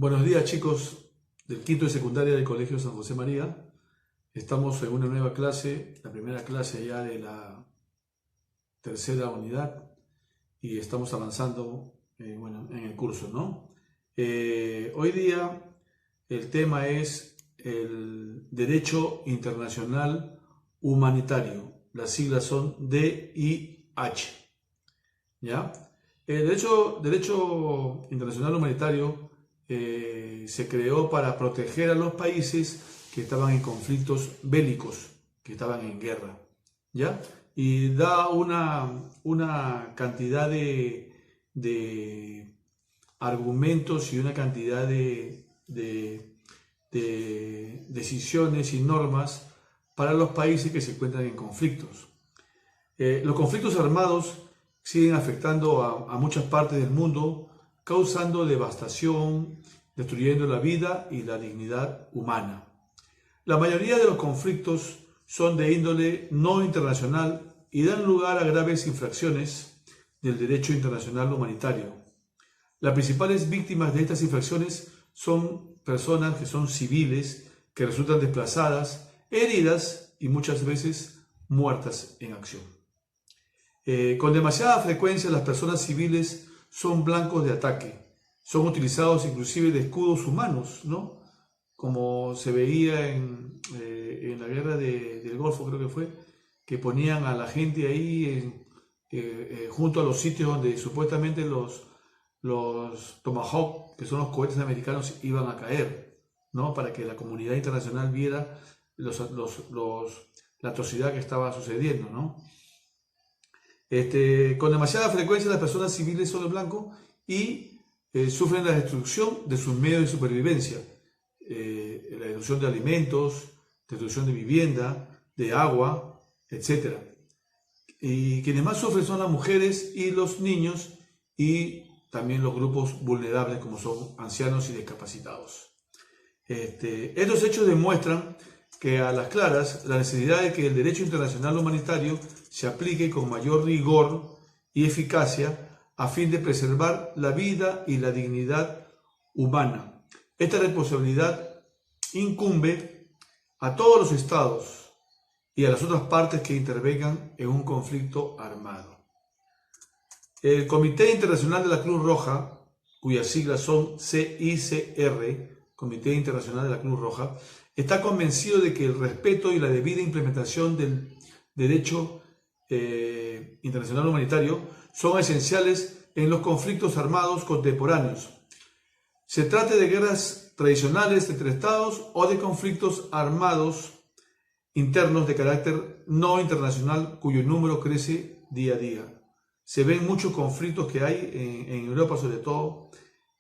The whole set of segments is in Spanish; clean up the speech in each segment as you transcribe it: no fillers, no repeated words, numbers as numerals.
Buenos días, chicos del quinto de secundaria del Colegio San José María. Estamos en una nueva clase, la primera clase ya de la tercera unidad, y estamos avanzando en el curso, ¿no? Hoy día el tema es el Derecho Internacional Humanitario. Las siglas son DIH, ¿ya? El derecho internacional humanitario se creó para proteger a los países que estaban en conflictos bélicos, que estaban en guerra, ¿ya? Y da una cantidad de argumentos y una cantidad de decisiones y normas para los países que se encuentran en conflictos. Los conflictos armados siguen afectando a muchas partes del mundo, causando devastación, destruyendo la vida y la dignidad humana. La mayoría de los conflictos son de índole no internacional y dan lugar a graves infracciones del derecho internacional humanitario. Las principales víctimas de estas infracciones son personas que son civiles, que resultan desplazadas, heridas y muchas veces muertas en acción. Con demasiada frecuencia las personas civiles son blancos de ataque, son utilizados inclusive de escudos humanos, ¿no? Como se veía en la guerra del Golfo, creo que fue, que ponían a la gente ahí junto a los sitios donde supuestamente los Tomahawk, que son los cohetes americanos, iban a caer, ¿no? Para que la comunidad internacional viera la atrocidad que estaba sucediendo, ¿no? Con demasiada frecuencia las personas civiles son de blanco y sufren la destrucción de sus medios de supervivencia, la destrucción de alimentos, destrucción de vivienda, de agua, etc. Y quienes más sufren son las mujeres y los niños y también los grupos vulnerables como son ancianos y discapacitados. Estos hechos demuestran que a las claras la necesidad de que el derecho internacional humanitario se aplique con mayor rigor y eficacia a fin de preservar la vida y la dignidad humana. Esta responsabilidad incumbe a todos los estados y a las otras partes que intervengan en un conflicto armado. El Comité Internacional de la Cruz Roja, cuyas siglas son CICR, Comité Internacional de la Cruz Roja, está convencido de que el respeto y la debida implementación del derecho internacional humanitario son esenciales en los conflictos armados contemporáneos. Se trate de guerras tradicionales entre estados o de conflictos armados internos de carácter no internacional cuyo número crece día a día. Se ven muchos conflictos que hay en Europa, sobre todo,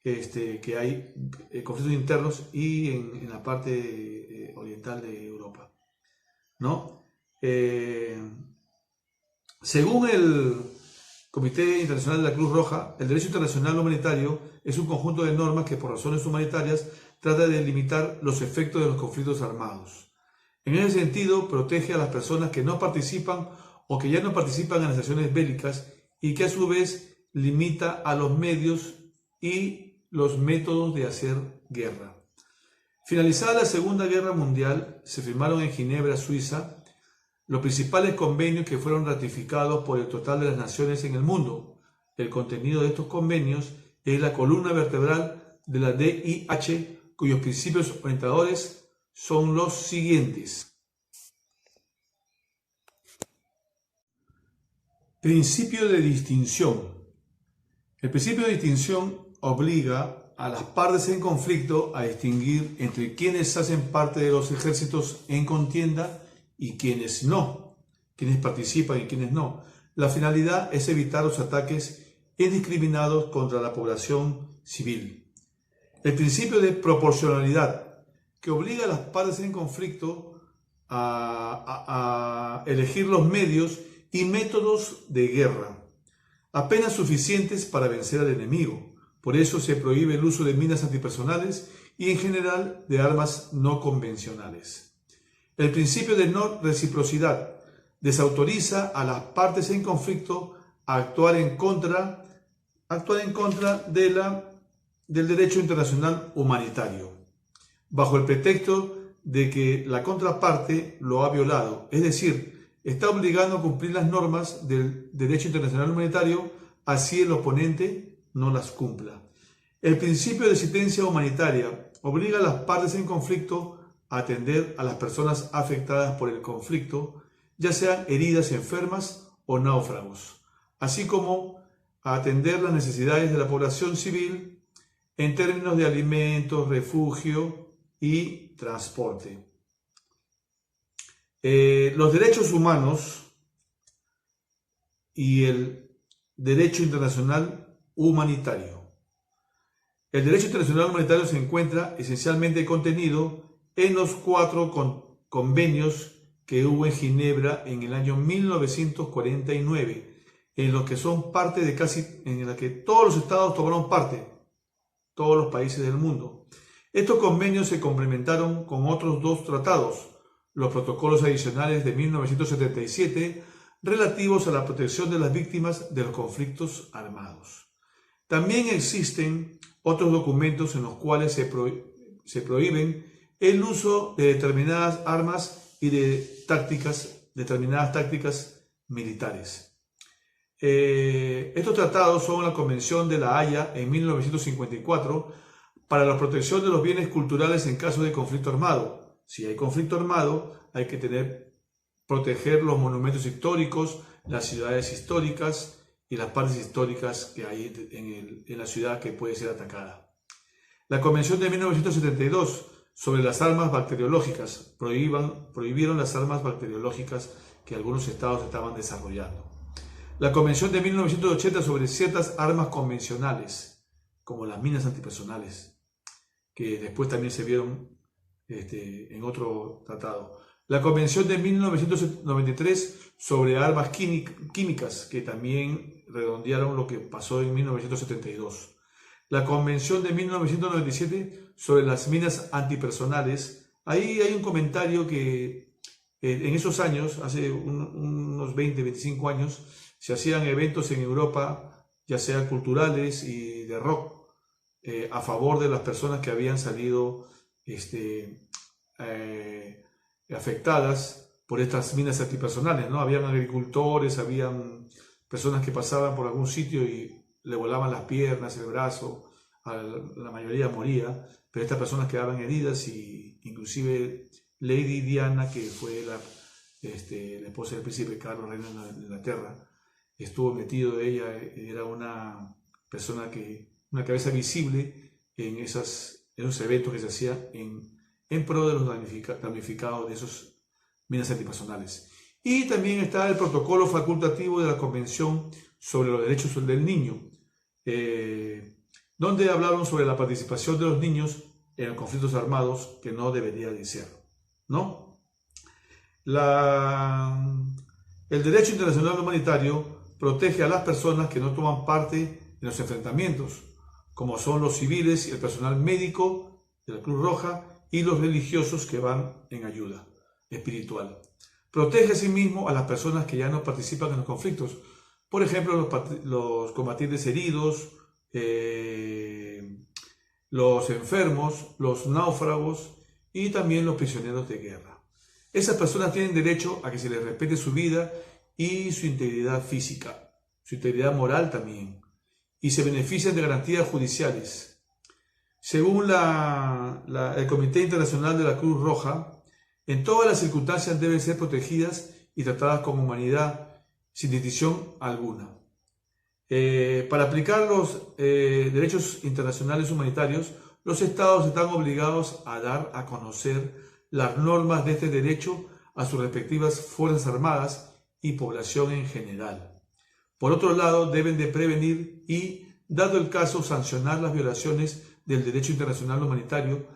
que hay conflictos internos y en la parte oriental de Europa, ¿no? Según el Comité Internacional de la Cruz Roja, el derecho internacional humanitario es un conjunto de normas que por razones humanitarias trata de limitar los efectos de los conflictos armados. En ese sentido, protege a las personas que no participan o que ya no participan en las acciones bélicas y que a su vez limita a los medios y los métodos de hacer guerra. Finalizada la Segunda Guerra Mundial, se firmaron en Ginebra, Suiza, los principales convenios que fueron ratificados por el total de las naciones en el mundo. El contenido de estos convenios es la columna vertebral de la DIH, cuyos principios orientadores son los siguientes. Principio de distinción. El principio de distinción obliga a las partes en conflicto a distinguir entre quienes hacen parte de los ejércitos en contienda y quienes no, quienes participan y quienes no. La finalidad es evitar los ataques indiscriminados contra la población civil. El principio de proporcionalidad, que obliga a las partes en conflicto a elegir los medios y métodos de guerra, apenas suficientes para vencer al enemigo. Por eso se prohíbe el uso de minas antipersonales y en general de armas no convencionales. El principio de no reciprocidad desautoriza a las partes en conflicto a actuar en contra de del derecho internacional humanitario, bajo el pretexto de que la contraparte lo ha violado, es decir, está obligando a cumplir las normas del derecho internacional humanitario, así el oponente no las cumpla. El principio de asistencia humanitaria obliga a las partes en conflicto a atender a las personas afectadas por el conflicto, ya sean heridas, enfermas o náufragos, así como a atender las necesidades de la población civil en términos de alimentos, refugio y transporte. Los derechos humanos y el derecho internacional humanitario. El derecho internacional humanitario se encuentra esencialmente contenido en los 4 convenios que hubo en Ginebra en el año 1949, en los que son parte de en la que todos los estados tomaron parte, todos los países del mundo. Estos convenios se complementaron con otros 2 tratados, los protocolos adicionales de 1977 relativos a la protección de las víctimas de los conflictos armados. También existen otros documentos en los cuales se prohíben el uso de determinadas armas y de determinadas tácticas militares. Estos tratados son la Convención de La Haya en 1954 para la protección de los bienes culturales en caso de conflicto armado. Si hay conflicto armado, hay que proteger los monumentos históricos, las ciudades históricas y las partes históricas que hay en la ciudad que puede ser atacada. La Convención de 1972 sobre las armas bacteriológicas prohibieron las armas bacteriológicas que algunos estados estaban desarrollando. La Convención de 1980 sobre ciertas armas convencionales, como las minas antipersonales, que después también se vieron en otro tratado. La Convención de 1993 sobre armas químicas, que también redondearon lo que pasó en 1972. La Convención de 1997 sobre las minas antipersonales. Ahí hay un comentario que en esos años, hace unos 20, 25 años, se hacían eventos en Europa, ya sean culturales y de rock, a favor de las personas que habían salido afectadas por estas minas antipersonales, ¿no? Habían agricultores, habían personas que pasaban por algún sitio y le volaban las piernas, el brazo, la mayoría moría, pero estas personas quedaban heridas y inclusive Lady Diana, que fue la esposa del príncipe Carlos, reina de Inglaterra, estuvo metido ella, era una persona una cabeza visible en esos eventos que se hacían en pro de los damnificados de esas minas antipersonales. Y también está el protocolo facultativo de la Convención sobre los Derechos del Niño, donde hablaron sobre la participación de los niños en los conflictos armados, que no debería de ser, ¿no? El derecho internacional humanitario protege a las personas que no toman parte en los enfrentamientos, como son los civiles y el personal médico de la Cruz Roja y los religiosos que van en ayuda espiritual. Protege asimismo a las personas que ya no participan en los conflictos, por ejemplo, los combatientes heridos, los enfermos, los náufragos y también los prisioneros de guerra. Esas personas tienen derecho a que se les respete su vida y su integridad física, su integridad moral también, y se benefician de garantías judiciales. Según el Comité Internacional de la Cruz Roja, en todas las circunstancias deben ser protegidas y tratadas con humanidad, sin distinción alguna. Para aplicar los derechos internacionales humanitarios, los estados están obligados a dar a conocer las normas de este derecho a sus respectivas fuerzas armadas y población en general. Por otro lado, deben de prevenir y, dado el caso, sancionar las violaciones del derecho internacional humanitario.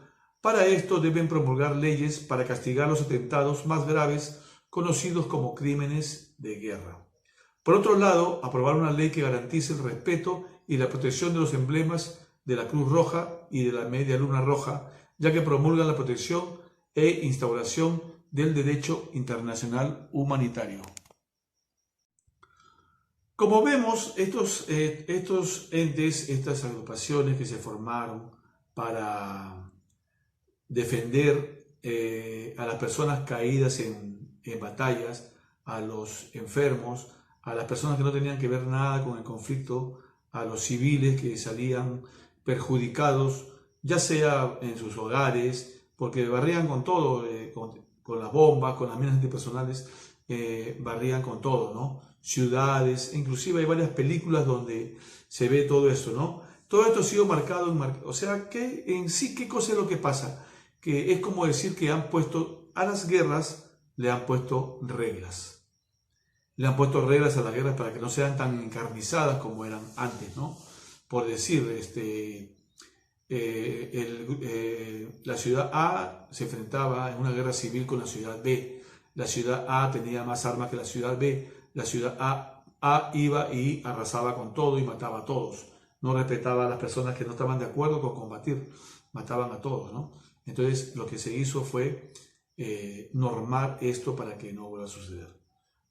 Para esto deben promulgar leyes para castigar los atentados más graves, conocidos como crímenes de guerra. Por otro lado, aprobar una ley que garantice el respeto y la protección de los emblemas de la Cruz Roja y de la Media Luna Roja, ya que promulgan la protección e instauración del derecho internacional humanitario. Como vemos, estos entes, estas agrupaciones que se formaron para defender a las personas caídas en batallas, a los enfermos, a las personas que no tenían que ver nada con el conflicto, a los civiles que salían perjudicados, ya sea en sus hogares, porque barrían con todo, con las bombas, con las minas antipersonales, barrían con todo, ¿no? Ciudades, inclusive hay varias películas donde se ve todo esto, ¿no? Todo esto ha sido marcado, o sea, que en sí, ¿qué cosa es lo que pasa? Que es como decir que han puesto a las guerras, le han puesto reglas. Le han puesto reglas a las guerras para que no sean tan encarnizadas como eran antes, ¿no? Por decir, la ciudad A se enfrentaba en una guerra civil con la ciudad B. La ciudad A tenía más armas que la ciudad B. La ciudad A iba y arrasaba con todo y mataba a todos. No respetaba a las personas que no estaban de acuerdo con combatir. Mataban a todos, ¿no? Entonces lo que se hizo fue normar esto para que no vuelva a suceder.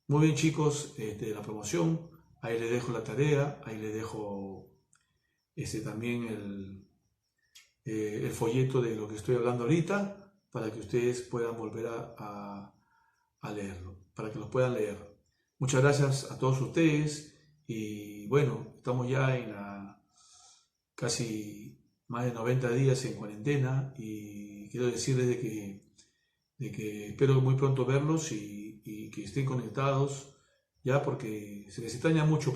Muy bien, chicos, de la promoción. Ahí les dejo la tarea. Ahí les dejo también el folleto de lo que estoy hablando ahorita para que ustedes puedan volver a leerlo, para que los puedan leer. Muchas gracias a todos ustedes y bueno, estamos ya en casi más de 90 días en cuarentena y quiero decirles de que espero muy pronto verlos y que estén conectados ya porque se les extraña mucho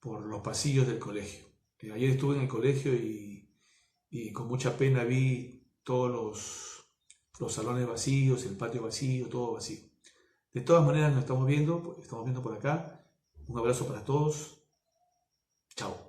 por los pasillos del colegio. Ayer estuve en el colegio y con mucha pena vi todos los salones vacíos, el patio vacío, todo vacío. De todas maneras nos estamos viendo por acá. Un abrazo para todos. Chao.